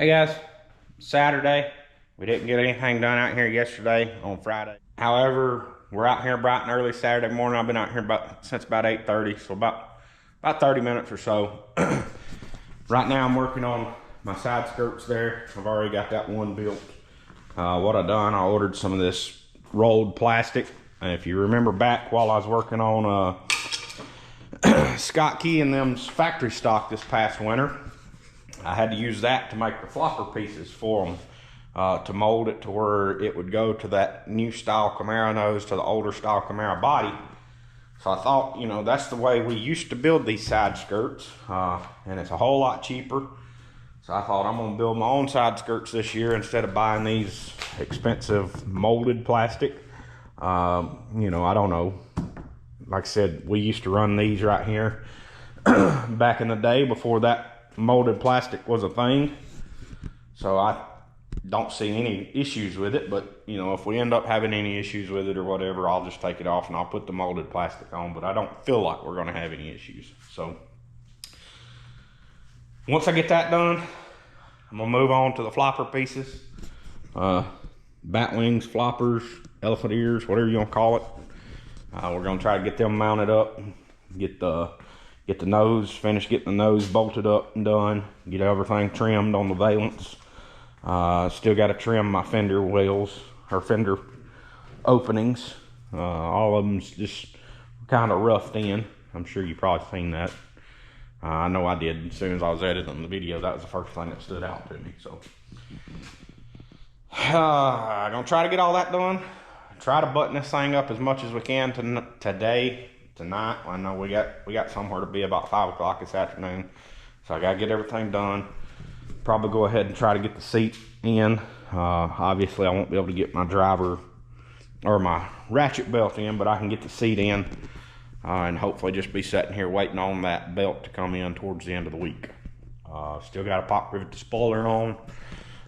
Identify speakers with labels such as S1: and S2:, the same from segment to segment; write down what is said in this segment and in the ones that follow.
S1: Hey guys, Saturday. We didn't get anything done out here yesterday on Friday. However, we're out here bright and early Saturday morning. I've been out here since about 8:30, so about 30 minutes or so. Right now I'm working on my side skirts there. I've already got that one built. What I done, I ordered some of this rolled plastic. And if you remember back while I was working on Scott Key and them's factory stock this past winter, I had to use that to make the flopper pieces for them, to mold it to where it would go to that new style Camaro nose to the older style Camaro body. So I thought, you know, that's the way we used to build these side skirts, and it's a whole lot cheaper. So I thought I'm gonna build my own side skirts this year instead of buying these expensive molded plastic. You know, I don't know. Like I said, we used to run these right here back in the day before that molded plastic was a thing. So I don't see any issues with it, but you know, if we end up having any issues with it or whatever, I'll just take it off and I'll put the molded plastic on, but I don't feel like we're gonna have any issues. So once I get that done, I'm gonna move on to the flopper pieces. Bat wings, floppers, elephant ears, whatever you want to call it. We're gonna try to get them mounted up, get the nose, finish getting the nose bolted up and done, get everything trimmed on the valence. Still got to trim my fender wheels, or fender openings. All of them's just kind of roughed in. I'm sure you probably seen that. I know I did. As soon as I was editing the video, that was the first thing that stood out to me. So I'm gonna try to get all that done. Try to button this thing up as much as we can tonight. I know we got somewhere to be about 5 o'clock this afternoon, so I gotta get everything done. Probably go ahead and try to get the seat in. Obviously I won't be able to get my driver or my ratchet belt in, but I can get the seat in, and hopefully just be sitting here waiting on that belt to come in towards the end of the week. Still got to pop rivet the spoiler on.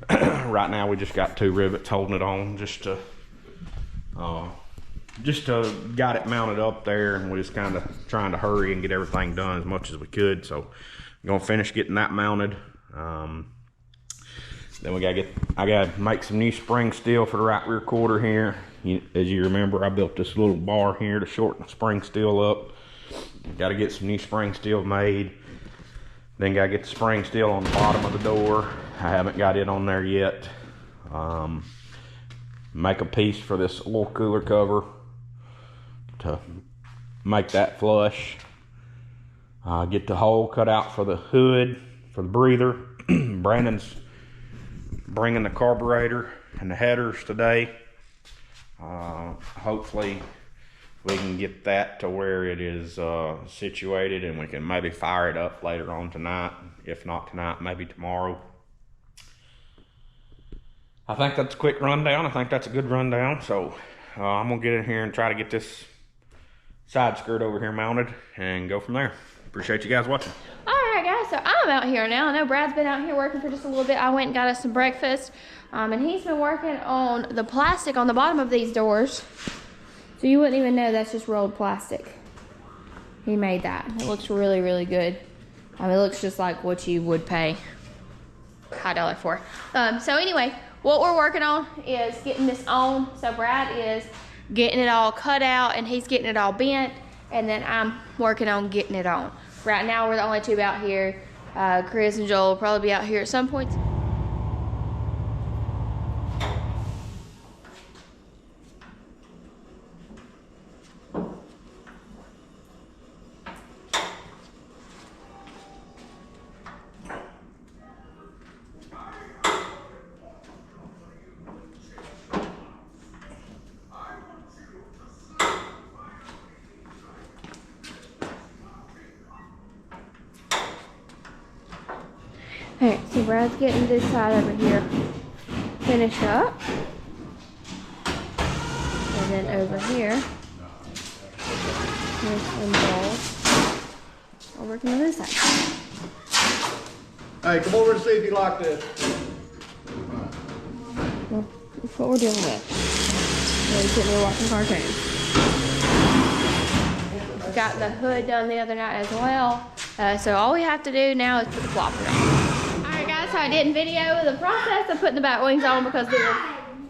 S1: Right now we just got 2 rivets holding it on just to got it mounted up there, and we're just kind of trying to hurry and get everything done as much as we could. So I'm gonna finish getting that mounted. Then I gotta make some new spring steel for the right rear quarter here. As you remember, I built this little bar here to shorten the spring steel up. Got to get some new spring steel made. Then gotta get the spring steel on the bottom of the door. I haven't got it on there yet. Make a piece for this oil cooler cover to make that flush. Get the hole cut out for the hood, for the breather. Brandon's bringing the carburetor and the headers today. Hopefully we can get that to where it is situated, and we can maybe fire it up later on tonight. If not tonight, maybe tomorrow. I think that's a quick rundown. I think that's a good rundown. So I'm gonna get in here and try to get this side skirt over here mounted and go from there. Appreciate you guys watching.
S2: All right, guys, so I'm out here now. I know Brad's been out here working for just a little bit. I went and got us some breakfast, and he's been working on the plastic on the bottom of these doors. So you wouldn't even know that's just rolled plastic. He made that. It looks really, really good. I mean, it looks just like what you would pay high dollar for. So anyway, what we're working on is getting this on. So Brad is getting it all cut out, and he's getting it all bent, and then I'm working on getting it on. Right now we're the only 2 out here. Chris and Joel will probably be out here at some point. Alright, so Brad's getting this side over here finished up. And then over here, here's some balls. I'm working on this side.
S3: Hey, come over and see if you like this.
S2: Well, that's what we're dealing with. We're sitting here watching cartoons. Got the hood done the other night as well. So all we have to do now is put the flopper on. Alright guys, so I didn't video the process of putting the bat wings on because we were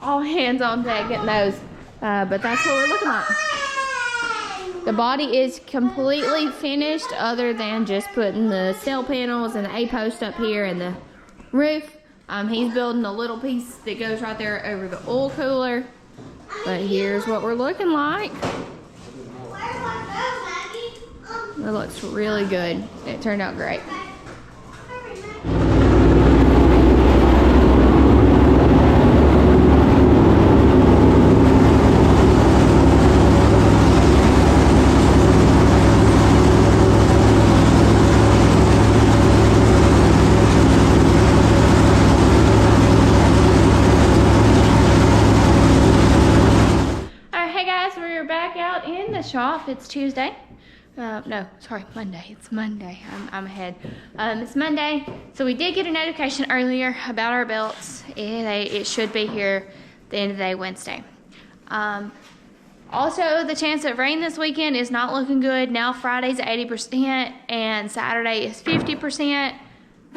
S2: all hands on deck getting those. But that's what we're looking like. The body is completely finished other than just putting the sail panels and the A-post up here and the roof. He's building a little piece that goes right there over the oil cooler. But here's what we're looking like. It looks really good. It turned out great. Shop. It's Tuesday. No, sorry, Monday. It's Monday. I'm ahead. It's Monday. So we did get a notification earlier about our belts. It should be here the end of the day, Wednesday. Also, the chance of rain this weekend is not looking good. Now Friday's 80% and Saturday is 50%.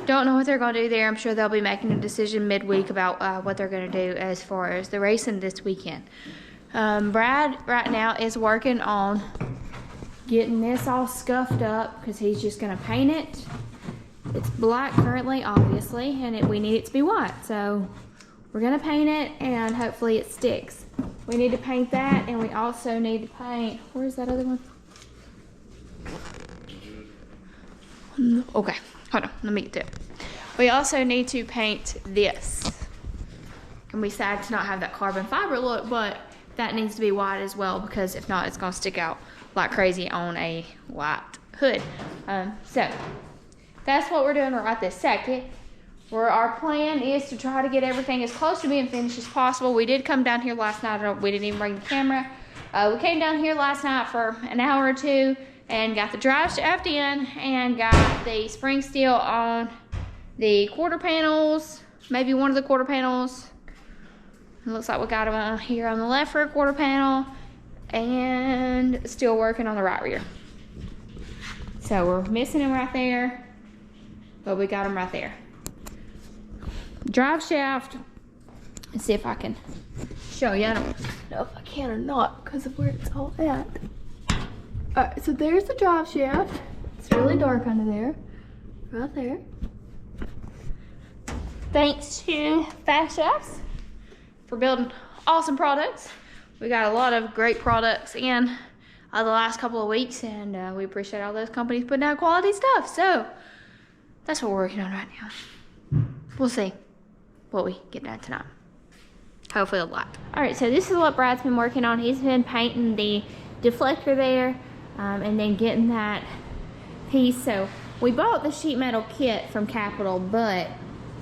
S2: Don't know what they're going to do there. I'm sure they'll be making a decision midweek about what they're going to do as far as the racing this weekend. Brad right now is working on getting this all scuffed up because he's just going to paint it. It's black currently, obviously, and we need it to be white. So we're going to paint it and hopefully it sticks. We need to paint that, and we also need to paint, where's that other one? Okay, hold on, let me get to it. We also need to paint this. And we sad to not have that carbon fiber look, but that needs to be white as well because if not, it's gonna stick out like crazy on a white hood. So that's what we're doing right this second. Where our plan is to try to get everything as close to being finished as possible. We did come down here last night. We didn't even bring the camera. We came down here last night for an hour or two and got the drive shaft in and got the spring steel on the quarter panels, maybe one of the quarter panels. It looks like we got them on here on the left rear quarter panel and still working on the right rear. So we're missing them right there, but we got them right there. Drive shaft, let's see if I can show you. I don't know if I can or not because of where it's all at. Alright, so there's the drive shaft. It's really dark under there, right there. Thanks to Fast Shafts for building awesome products. We got a lot of great products in the last couple of weeks, and we appreciate all those companies putting out quality stuff. So that's what we're working on right now. We'll see what we get done tonight. Hopefully a lot. All right, so this is what Brad's been working on. He's been painting the deflector there, and then getting that piece. So we bought the sheet metal kit from Capital, but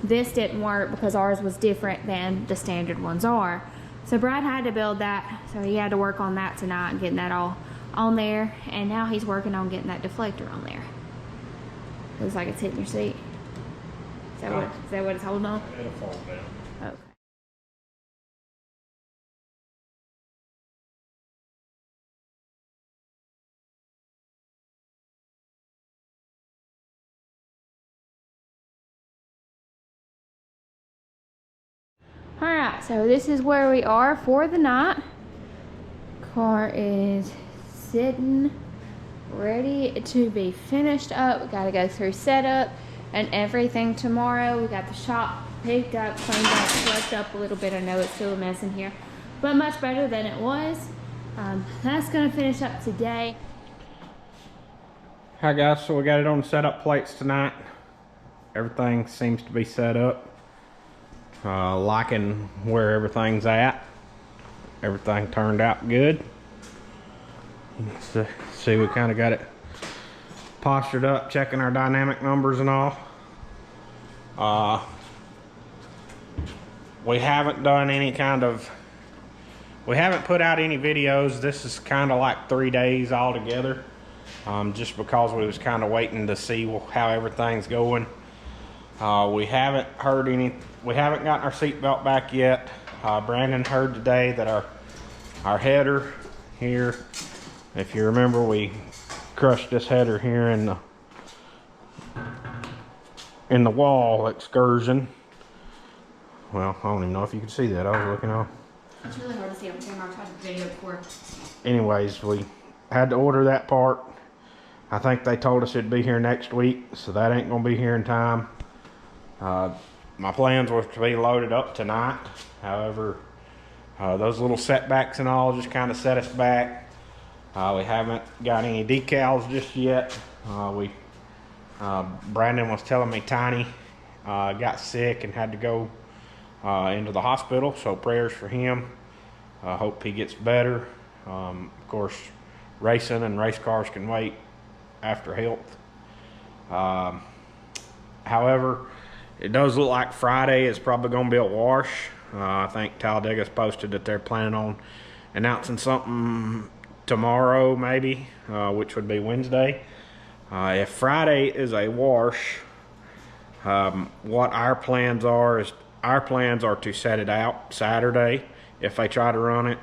S2: this didn't work because ours was different than the standard ones are. So Brad had to build that, so he had to work on that tonight and getting that all on there. And now he's working on getting that deflector on there. Looks like it's hitting your seat. Is that what it's holding on?
S1: It'll fall down.
S2: Okay. Alright, so this is where we are for the night. Car is sitting ready to be finished up. We gotta go through setup and everything tomorrow. We got the shop picked up, cleaned up, swept up a little bit. I know it's still a mess in here, but much better than it was. That's gonna finish up today.
S1: Hi guys, so we got it on the setup plates tonight. Everything seems to be set up. Liking where everything's at. Everything turned out good. So, see, we kind of got it postured up, checking our dynamic numbers and all. We haven't done any kind of, we haven't put out any videos. This is kind of like 3 days all together, just because we was kind of waiting to see how everything's going. We haven't heard any, we haven't gotten our seatbelt back yet. Brandon heard today that our header here, if you remember, we crushed this header here in in the wall excursion. Well, I don't even know if you can see that. I was looking on.
S2: It's really hard to see on camera. I tried to video before.
S1: Anyways, we had to order that part. I think they told us it'd be here next week, so that ain't gonna be here in time. My plans were to be loaded up tonight. However, those little setbacks and all just kind of set us back. We haven't got any decals just yet. Brandon was telling me Tiny got sick and had to go into the hospital, so prayers for him. Hope he gets better. Of course, racing and race cars can wait after health. However, it does look like Friday is probably going to be a wash. I think Talladega's posted that they're planning on announcing something tomorrow, maybe, which would be Wednesday. If Friday is a wash, what our plans are to set it out Saturday if they try to run it.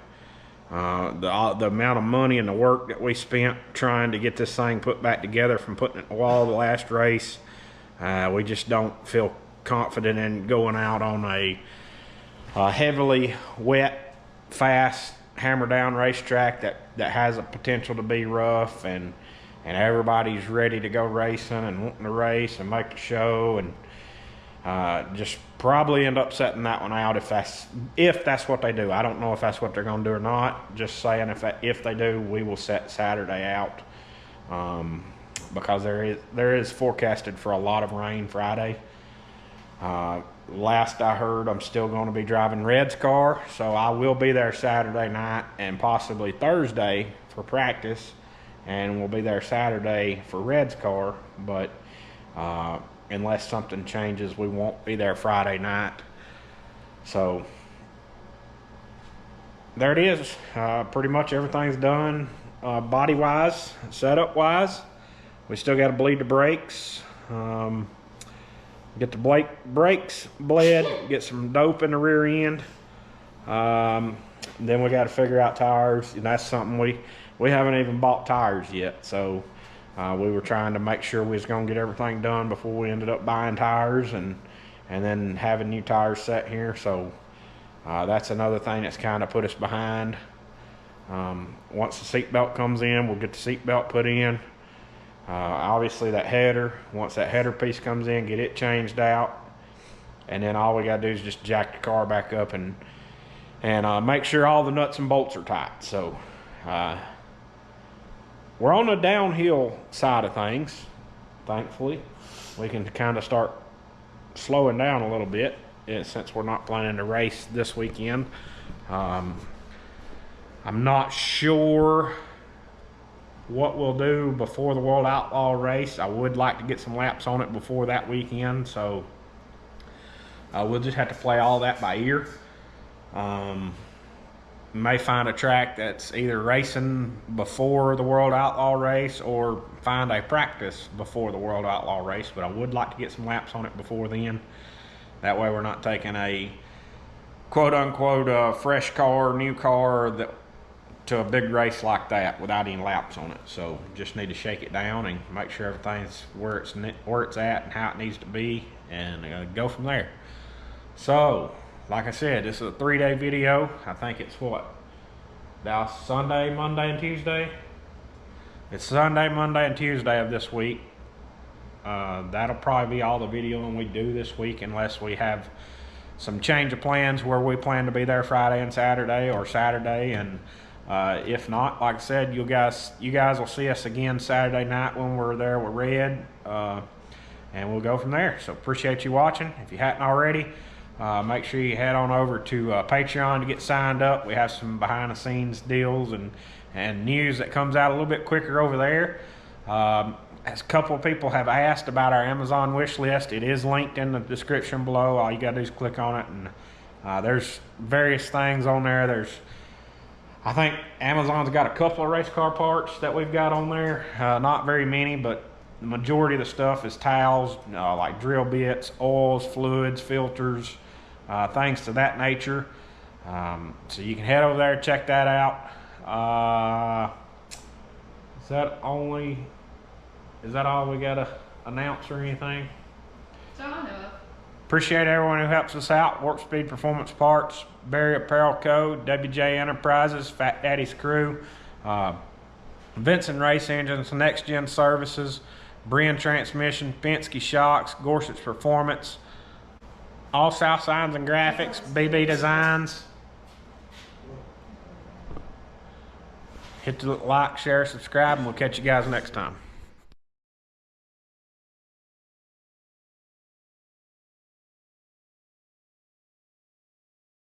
S1: The amount of money and the work that we spent trying to get this thing put back together from putting it in the wall the last race, we just don't feel confident in going out on a heavily wet, fast, hammer down racetrack that has a potential to be rough, and everybody's ready to go racing and wanting to race and make the show, and just probably end up setting that one out if that's what they do. I don't know if that's what they're going to do or not. Just saying, if they do, we will set Saturday out, because there is forecasted for a lot of rain Friday. Last I heard, I'm still going to be driving Red's car, so I will be there Saturday night and possibly Thursday for practice, and we'll be there Saturday for Red's car, but unless something changes, we won't be there Friday night. So there it is. Pretty much everything's done body wise, setup wise. We still got to bleed the brakes, get the brakes bled, get some dope in the rear end. Then we got to figure out tires, and that's something we haven't even bought tires yet. So we were trying to make sure we was going to get everything done before we ended up buying tires and then having new tires set here. So that's another thing that's kind of put us behind. Once the seat belt comes in, we'll get the seat belt put in. Obviously that header, once that header piece comes in, get it changed out, and then all we got to do is just jack the car back up and make sure all the nuts and bolts are tight. So we're on the downhill side of things. Thankfully, we can kind of start slowing down a little bit since we're not planning to race this weekend. I'm not sure what we'll do before the World Outlaw race. I would like to get some laps on it before that weekend, so we'll just have to play all that by ear. May find a track that's either racing before the World Outlaw race or find a practice before the World Outlaw race, but I would like to get some laps on it before then. That way we're not taking a quote-unquote fresh car, new car to a big race like that without any laps on it. So just need to shake it down and make sure everything's where it's at and how it needs to be, and go from there. So like I said, this is a 3-day video. I think it's now Sunday, Monday, and Tuesday. It's Sunday, Monday, and Tuesday of this week. That'll probably be all the videoing we do this week, unless we have some change of plans where we plan to be there Friday and Saturday, or Saturday. And if not, like I said, you guys will see us again Saturday night when we're there with Red, and we'll go from there. So appreciate you watching. If you hadn't already, make sure you head on over to Patreon to get signed up. We have some behind the scenes deals and news that comes out a little bit quicker over there. As a couple of people have asked about our Amazon wish list, it is linked in the description below. All you gotta do is click on it, and there's various things on there. I think Amazon's got a couple of race car parts that we've got on there. Not very many, but the majority of the stuff is towels, like drill bits, oils, fluids, filters, things to that nature. So you can head over there and check that out. Is that all we gotta announce or anything?
S2: That's all I know of.
S4: Appreciate everyone who helps us out. Warp Speed Performance Parts, Barry Apparel Co., WJ Enterprises, Fatdaddys Crew, Vinson Race Engines, Next Gen Services, Brinn Transmission, Penske Shocks, Gorsuch Performance, Allsouth Signs and Graphics, BB Designs. Hit the like, share, subscribe, and we'll catch you guys next time.